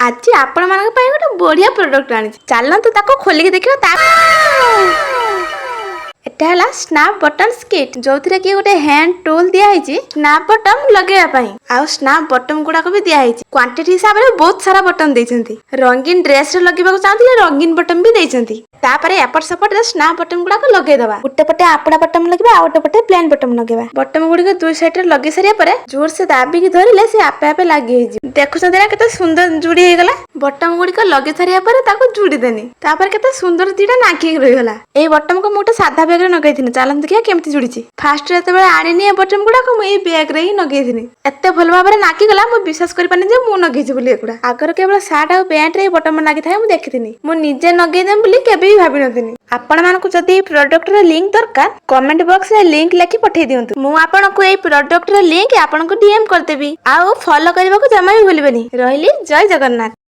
आज आपण मानक ପାଇଁ ଗୋଟେ ବଢିଆ ପ୍ରୋଡକ୍ଟ ଆଣିଛି ଚାଲନ୍ତୁ ତାକୁ ଖୋଲିକି ଦେଖିବା एटा हला स्नैप बटन स्किट जोथिरे कि गोटे हैंड टूल दिया हिची स्नैप बटन लगेया पई आ स्नैप बटन गुडा को भी दिया हिची क्वांटिटी हिसाब रे बहुत सारा बटन देइछंती रंगीन ड्रेस रे लगेबा को चाहतिले रंगीन बटन भी देइछंती तापरे एपट सपट रे स्नैप बटन गुडा को लगे दबा गुटे पटे आपड़ा बटन लगेबा आ गुटे पटे प्लेन बटन लगेबा बटन गुडी के दुई साइड रे लगे सरिया परे जोर से दाबी की धरिले से आपे आपे लागि हिजी देखुछन देना केते सुंदर जुडी हे गला बटन गुडी को लगे सरिया परे ताको जुडी देनी तापर केते सुंदर दीटा नाकी रहि गला ए बटन को मोटे साधा बैग रे नगैथिनी चालन देखिया केमती जुडीची फास्ट रे तबे आनिनी ए बटन गुडा को ए बैग रे ही नगैथिनी एते भल भाबरे नाकी गला मु विश्वास करि पानी जे मु नगैछि बोली एकुडा आगर केवल शर्ट आ पैंट रे बटन लागि थाय मु देखिथिनी मु निजे नगै देम बोली केबे भी भाबी नथिनी आपण मानको जदी प्रोडक्ट रे लिंक दरकार कमेंट बॉक्स रे लिंक लिखि पठै दियंतु मु आपण को ए प्रोडक्ट रे लिंक आपण को डीएम कर देबी आ फॉलो करबा को जमा भी भूलबेनी रहिली जय जगन्नाथ।